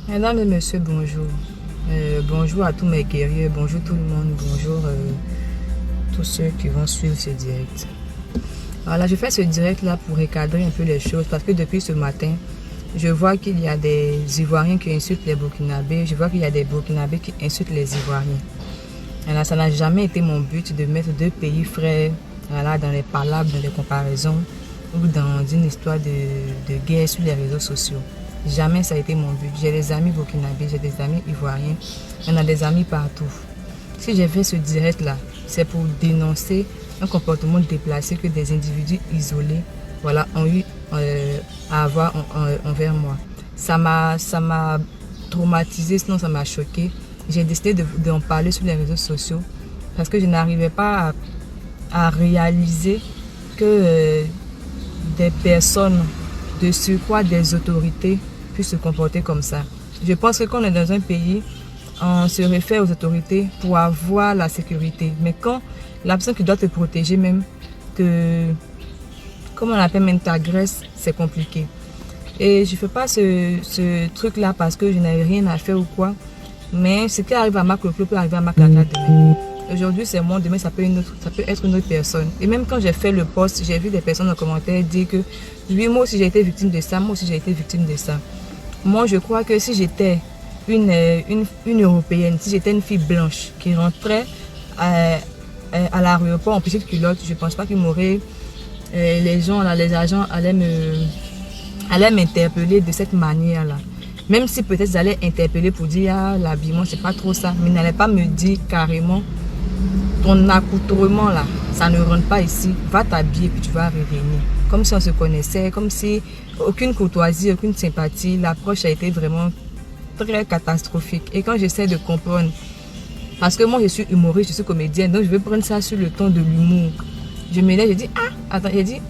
Mesdames et messieurs, bonjour. Bonjour à tous mes guerriers, bonjour tout le monde, bonjour tous ceux qui vont suivre ce direct. Voilà, je fais ce direct là pour recadrer un peu les choses parce que depuis ce matin, je vois qu'il y a des Ivoiriens qui insultent les Burkinabés, je vois qu'il y a des Burkinabés qui insultent les Ivoiriens. Alors, ça n'a jamais été mon but de mettre deux pays frères voilà, dans les palabres, dans les comparaisons ou dans une histoire de guerre sur les réseaux sociaux. Jamais ça a été mon but. J'ai des amis burkinabés, j'ai des amis ivoiriens, on a des amis partout. Si j'ai fait ce direct là, c'est pour dénoncer un comportement déplacé que des individus isolés voilà, ont eu à avoir envers moi. Ça m'a traumatisé, sinon ça m'a choqué. J'ai décidé d'en parler sur les réseaux sociaux parce que je n'arrivais pas à réaliser que des personnes, de surcroît des autorités, puissent se comporter comme ça. Je pense que quand on est dans un pays, on se réfère aux autorités pour avoir la sécurité. Mais quand la personne qui doit te protéger même, comment on appelle, même t'agresse, c'est compliqué. Et je ne fais pas ce truc-là parce que je n'avais rien à faire ou quoi. Mais ce qui arrive à Marc Leclos peut arriver à Marc Laclade demain. Aujourd'hui c'est moi, demain ça peut être une autre personne. Et même quand j'ai fait le post, j'ai vu des personnes en commentaire dire que oui, moi aussi j'ai été victime de ça, moi aussi j'ai été victime de ça. Moi je crois que si j'étais une Européenne, si j'étais une fille blanche qui rentrait à l'aéroport en petite culotte, je ne pense pas qu'ils m'auraient, les agents allaient m'interpeller de cette manière-là. Même si peut-être ils allaient interpeller pour dire ah, l'habillement c'est pas trop ça, mais ils n'allaient pas me dire carrément ton accoutrement là, ça ne rentre pas ici, va t'habiller puis tu vas revenir. Comme si on se connaissait, comme si aucune courtoisie, aucune sympathie, l'approche a été vraiment très catastrophique. Et quand j'essaie de comprendre, parce que moi je suis humoriste, je suis comédienne, donc je vais prendre ça sur le ton de l'humour. Je m'énerve, je dis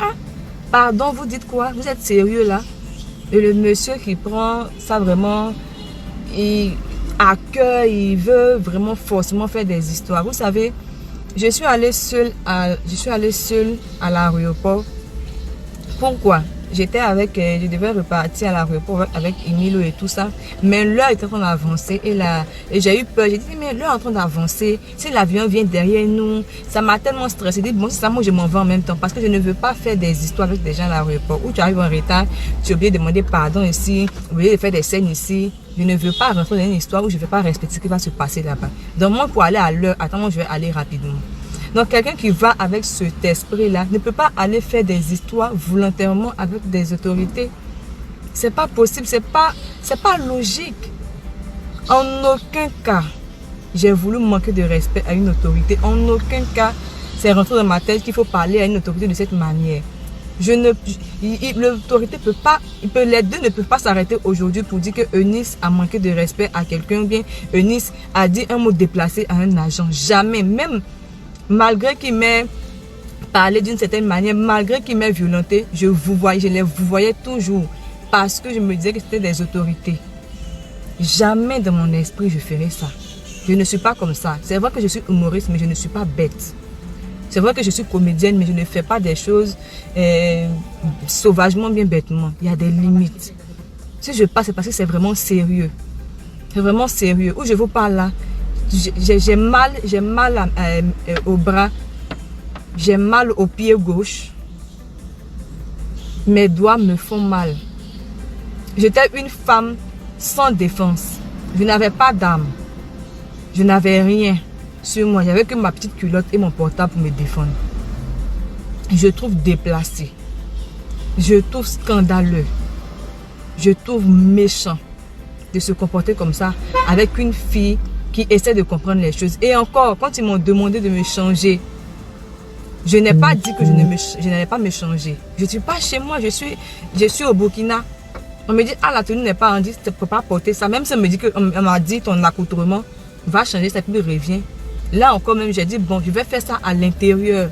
pardon, vous dites quoi? Vous êtes sérieux là? Et le monsieur qui prend ça vraiment à cœur, il veut vraiment forcément faire des histoires. Vous savez, je suis allée seule à l'aéroport. Pourquoi? Je devais repartir à l'aéroport avec Emilio et tout ça. Mais l'heure était en train d'avancer et j'ai eu peur. J'ai dit, mais l'heure est en train d'avancer. Si l'avion vient derrière nous, ça m'a tellement stressé. J'ai dit, bon, c'est ça, moi je m'en vais en même temps. Parce que je ne veux pas faire des histoires avec des gens à l'aéroport. Où tu arrives en retard, tu es obligé de demander pardon ici, obligé de faire des scènes ici. Je ne veux pas rentrer dans une histoire où je ne vais pas respecter ce qui va se passer là-bas. Donc moi, pour aller à l'heure, attends, moi je vais aller rapidement. Donc quelqu'un qui va avec cet esprit-là ne peut pas aller faire des histoires volontairement avec des autorités. C'est pas possible, c'est pas logique. En aucun cas, j'ai voulu manquer de respect à une autorité. En aucun cas, c'est rentré dans ma tête qu'il faut parler à une autorité de cette manière. L'autorité peut pas, les deux ne peuvent pas s'arrêter aujourd'hui pour dire que Eunice a manqué de respect à quelqu'un ou bien Eunice a dit un mot déplacé à un agent. Jamais, même malgré qu'il m'ait parlé d'une certaine manière, malgré qu'il m'ait violenté, je les voyais toujours parce que je me disais que c'était des autorités. Jamais dans mon esprit je ferais ça. Je ne suis pas comme ça. C'est vrai que je suis humoriste, mais je ne suis pas bête. C'est vrai que je suis comédienne, mais je ne fais pas des choses sauvagement, bien bêtement. Il y a des limites. Si je passe, c'est parce que c'est vraiment sérieux. C'est vraiment sérieux. Où je vous parle là, j'ai mal au bras, j'ai mal au pied gauche, mes doigts me font mal. J'étais une femme sans défense, je n'avais pas d'arme, je n'avais rien sur moi, j'avais que ma petite culotte et mon portable pour me défendre. Je trouve déplacé, je trouve scandaleux, je trouve méchant de se comporter comme ça avec une fille qui essaie de comprendre les choses. Et encore, quand ils m'ont demandé de me changer, je n'ai pas dit que je n'allais pas me changer. Je ne suis pas chez moi, je suis au Burkina. On me dit, ah, la tenue n'est pas rendue, tu ne peux pas porter ça. Même si on m'a dit, ton accoutrement va changer, ça puis revient. Là encore même, j'ai dit, bon, je vais faire ça à l'intérieur.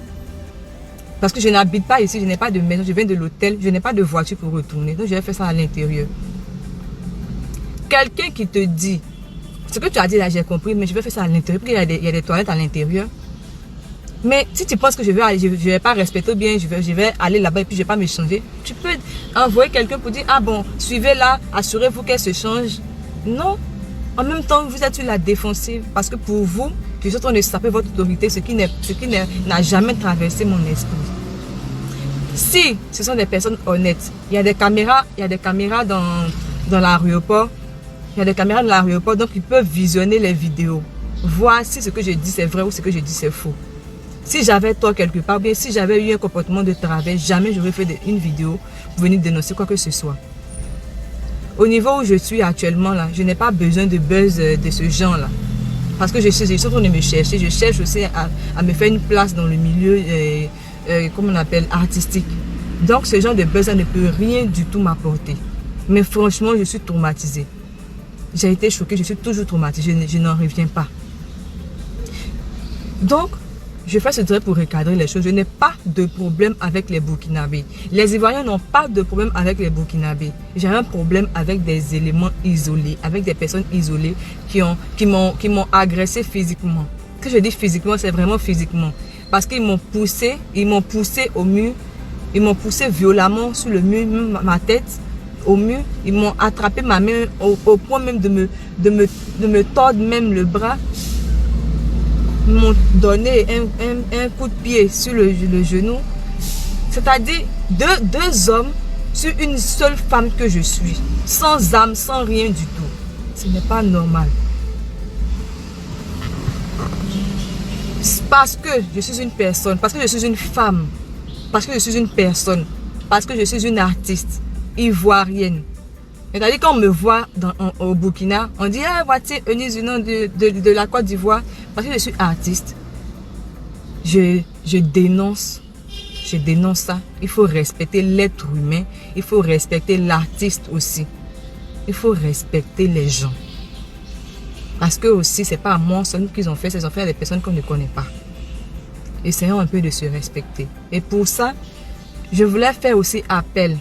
Parce que je n'habite pas ici, je n'ai pas de maison, je viens de l'hôtel, je n'ai pas de voiture pour retourner. Donc je vais faire ça à l'intérieur. Quelqu'un qui te dit, ce que tu as dit là, j'ai compris, mais je vais faire ça à l'intérieur, parce qu'il y a des toilettes à l'intérieur. Mais si tu penses que je vais pas respecter bien, je vais aller là-bas et puis je vais pas me changer, tu peux envoyer quelqu'un pour dire, ah bon, suivez là, assurez-vous qu'elle se change. Non. En même temps, vous êtes sur la défensive parce que pour vous, je suis en train de saper votre autorité, ce qui n'a jamais traversé mon esprit. Si ce sont des personnes honnêtes, il y a des caméras dans l'aéroport. Il y a des caméras dans l'aéroport, donc ils peuvent visionner les vidéos. Voir si ce que je dis c'est vrai ou ce que je dis c'est faux. Si j'avais tort quelque part, bien si j'avais eu un comportement de travers, jamais j'aurais fait une vidéo pour venir dénoncer quoi que ce soit. Au niveau où je suis actuellement là, je n'ai pas besoin de buzz de ce genre là. Parce que je suis en train de me chercher. Je cherche aussi à me faire une place dans le milieu, comment on appelle, artistique. Donc ce genre de buzz là ne peut rien du tout m'apporter. Mais franchement, je suis traumatisée. J'ai été choquée, je suis toujours traumatisée, je n'en reviens pas. Donc, je fais ce direct pour recadrer les choses. Je n'ai pas de problème avec les Burkinabés. Les Ivoiriens n'ont pas de problème avec les Burkinabés. J'ai un problème avec des éléments isolés, avec des personnes isolées qui m'ont agressé physiquement. Quand je dis physiquement, c'est vraiment physiquement. Parce qu'ils m'ont poussé au mur, ils m'ont poussé violemment sur le mur, ma tête au mur, ils m'ont attrapé ma main au point même de me tordre même le bras. Ils m'ont donné un coup de pied sur le genou. C'est-à-dire deux hommes sur une seule femme que je suis. Sans âme, sans rien du tout. Ce n'est pas normal. Parce que je suis une personne, parce que je suis une femme, parce que je suis une personne, parce que je suis une artiste ivoirienne. C'est-à-dire quand on me voit au Burkina, on dit ah, voici Eunice Dunant de la Côte d'Ivoire. Parce que je suis artiste, je dénonce ça. Il faut respecter l'être humain, il faut respecter l'artiste aussi. Il faut respecter les gens. Parce que aussi, c'est pas à moi seul qu'ils ont fait, c'est à des personnes qu'on ne connaît pas. Essayons un peu de se respecter. Et pour ça, je voulais faire aussi appel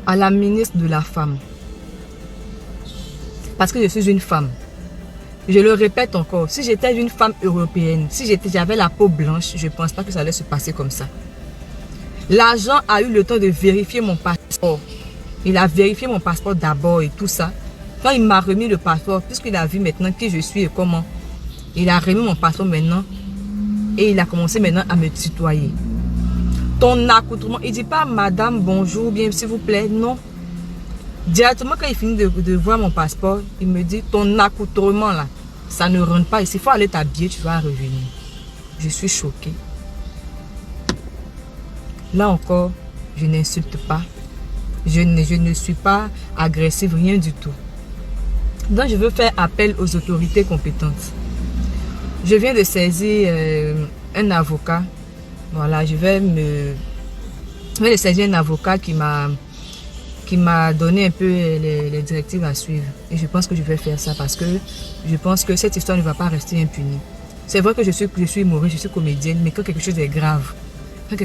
à la ministre de la Femme. Parce que je suis une femme. Je le répète encore, si j'étais une femme européenne, si j'avais la peau blanche, je ne pense pas que ça allait se passer comme ça. L'agent a eu le temps de vérifier mon passeport. Il a vérifié mon passeport d'abord et tout ça. Quand il m'a remis le passeport, puisqu'il a vu maintenant qui je suis et comment, il a remis mon passeport maintenant et il a commencé maintenant à me tutoyer. Ton accoutrement, il ne dit pas madame, bonjour, bien s'il vous plaît, non. Directement quand il finit de voir mon passeport, il me dit ton accoutrement là, ça ne rentre pas ici, il faut aller t'habiller, tu vas revenir. Je suis choquée. Là encore, je n'insulte pas. Je ne suis pas agressive, rien du tout. Donc je veux faire appel aux autorités compétentes. Je viens de saisir un avocat. Voilà, je vais saisir un avocat qui m'a donné un peu les directives à suivre. Et je pense que je vais faire ça parce que je pense que cette histoire ne va pas rester impunie. C'est vrai que je suis humoriste, je suis comédienne, mais quand quelque chose est grave, quand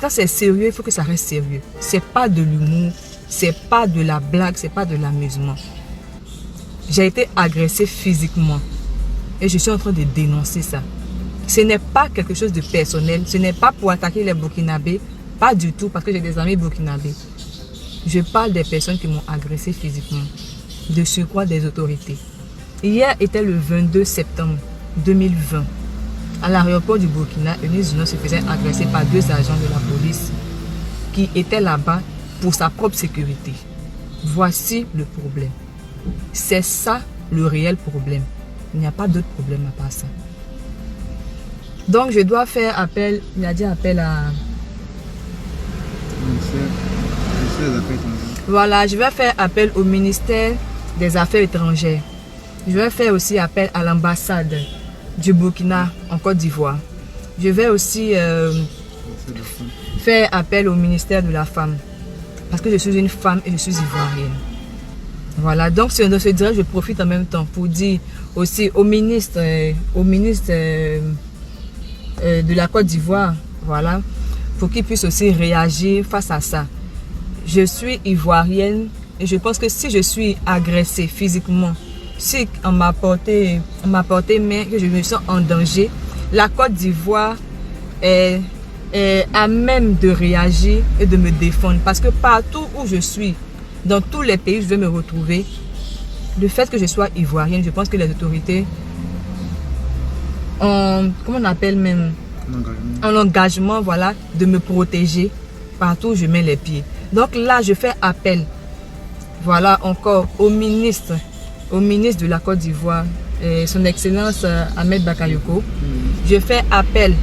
c'est sérieux, il faut que ça reste sérieux. C'est pas de l'humour, c'est pas de la blague, c'est pas de l'amusement. J'ai été agressée physiquement et je suis en train de dénoncer ça. Ce n'est pas quelque chose de personnel, ce n'est pas pour attaquer les Burkinabés, pas du tout, parce que j'ai des amis burkinabés. Je parle des personnes qui m'ont agressé physiquement, de surcroît des autorités. Hier était le 22 septembre 2020. À l'aéroport du Burkina, Eunice Dunant se faisait agresser par 2 agents de la police qui étaient là-bas pour sa propre sécurité. Voici le problème. C'est ça le réel problème. Il n'y a pas d'autre problème à part ça. Donc je dois faire appel, il a dit appel à... Voilà, je vais faire appel au ministère des Affaires étrangères. Je vais faire aussi appel à l'ambassade du Burkina en Côte d'Ivoire. Je vais aussi faire appel au ministère de la Femme. Parce que je suis une femme et je suis ivoirienne. Voilà, donc dans ce direct, je profite en même temps pour dire aussi au ministre de la Côte d'Ivoire, voilà, pour qu'il puisse aussi réagir face à ça. Je suis ivoirienne et je pense que si je suis agressée physiquement, si on m'a porté main, que je me sens en danger, la Côte d'Ivoire est à même de réagir et de me défendre. Parce que partout où je suis, dans tous les pays où je vais me retrouver, le fait que je sois ivoirienne, je pense que les autorités ont, comment on appelle même, un engagement, voilà, de me protéger partout où je mets les pieds. Donc là, je fais appel, voilà, encore au ministre de la Côte d'Ivoire, son Excellence Ahmed Bakayoko. Je fais appel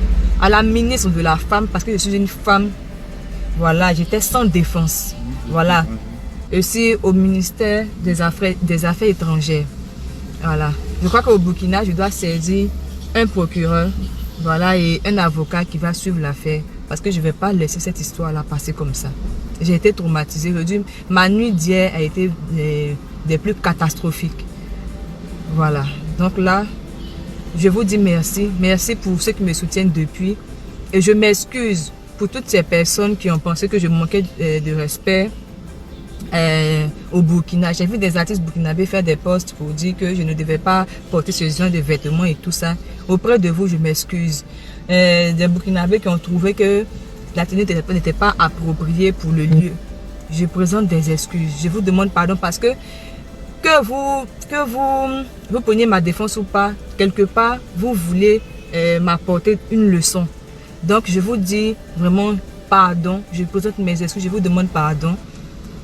à la ministre de la Femme, parce que je suis une femme, voilà, j'étais sans défense, voilà. Aussi au ministère des Affaires étrangères, voilà. Je crois qu'au Burkina, je dois saisir un procureur, voilà, et un avocat qui va suivre l'affaire, parce que je ne vais pas laisser cette histoire-là passer comme ça. J'ai été traumatisée. Ma nuit d'hier a été des plus catastrophiques. Voilà. Donc là, je vous dis merci. Merci pour ceux qui me soutiennent depuis. Et je m'excuse pour toutes ces personnes qui ont pensé que je manquais de respect au Burkina. J'ai vu des artistes burkinabés faire des posts pour dire que je ne devais pas porter ce genre de vêtements et tout ça. Auprès de vous, je m'excuse. Des burkinabés qui ont trouvé que la tenue n'était pas appropriée pour le lieu. Je présente des excuses. Je vous demande pardon parce que vous preniez ma défense ou pas, quelque part, vous voulez m'apporter une leçon. Donc, je vous dis vraiment pardon. Je présente mes excuses. Je vous demande pardon.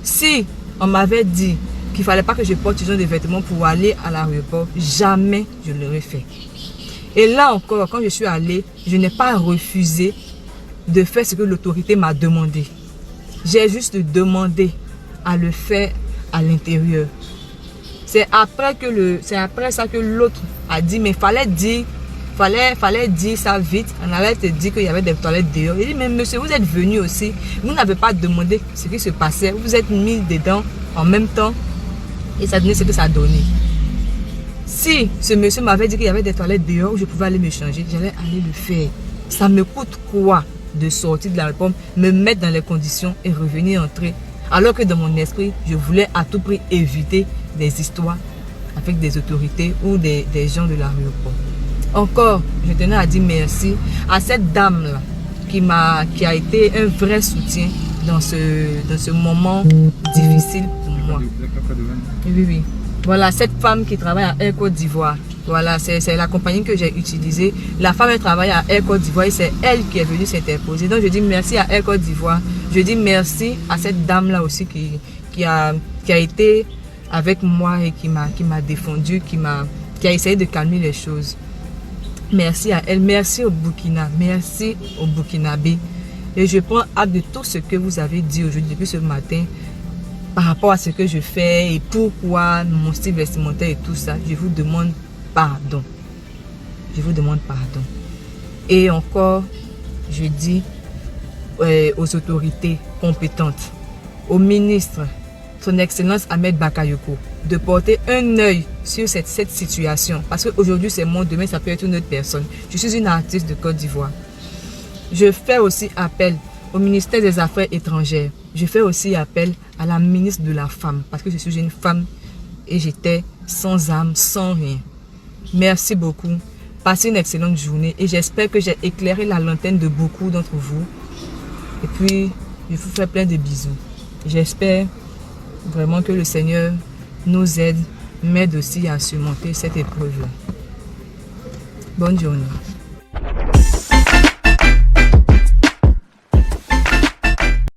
Si on m'avait dit qu'il ne fallait pas que je porte ce genre de vêtements pour aller à l'aéroport, jamais je l'aurais fait. Et là encore, quand je suis allée, je n'ai pas refusé de faire ce que l'autorité m'a demandé. J'ai juste demandé à le faire à l'intérieur. C'est après ça que l'autre a dit, mais fallait dire ça vite. On allait te dire qu'il y avait des toilettes dehors. Il dit, mais monsieur, vous êtes venu aussi. Vous n'avez pas demandé ce qui se passait. Vous vous êtes mis dedans en même temps. Et ça donnait ce que ça a donné. Si ce monsieur m'avait dit qu'il y avait des toilettes dehors où je pouvais aller me changer, j'allais aller le faire. Ça me coûte quoi de sortir de l'aéroport, me mettre dans les conditions et revenir entrer? Alors que dans mon esprit, je voulais à tout prix éviter des histoires avec des autorités ou des gens de l'aéroport. Encore, je tenais à dire merci à cette dame-là qui a été un vrai soutien dans ce moment difficile pour moi. Oui. Voilà, cette femme qui travaille à Air Côte d'Ivoire. Voilà, c'est la compagnie que j'ai utilisée. La femme, elle travaille à Air Côte d'Ivoire et c'est elle qui est venue s'interposer. Donc, je dis merci à Air Côte d'Ivoire. Je dis merci à cette dame-là aussi qui a été avec moi et qui m'a défendu, qui a essayé de calmer les choses. Merci à elle, merci au Burkina, merci au Burkinabé. Et je prends acte de tout ce que vous avez dit aujourd'hui, depuis ce matin, par rapport à ce que je fais et pourquoi mon style vestimentaire et tout ça. Je vous demande pardon. Je vous demande pardon. Et encore, je dis aux autorités compétentes, au ministre, son Excellence Ahmed Bakayoko, de porter un œil sur cette situation. Parce qu'aujourd'hui, c'est moi, demain, ça peut être une autre personne. Je suis une artiste de Côte d'Ivoire. Je fais aussi appel au ministère des Affaires étrangères. Je fais aussi appel à la ministre de la Femme. Parce que je suis une femme et j'étais sans âme, sans rien. Merci beaucoup. Passez une excellente journée. Et j'espère que j'ai éclairé la lanterne de beaucoup d'entre vous. Et puis, je vous fais plein de bisous. J'espère vraiment que le Seigneur nous aide, m'aide aussi à surmonter cette épreuve-là. Bonne journée.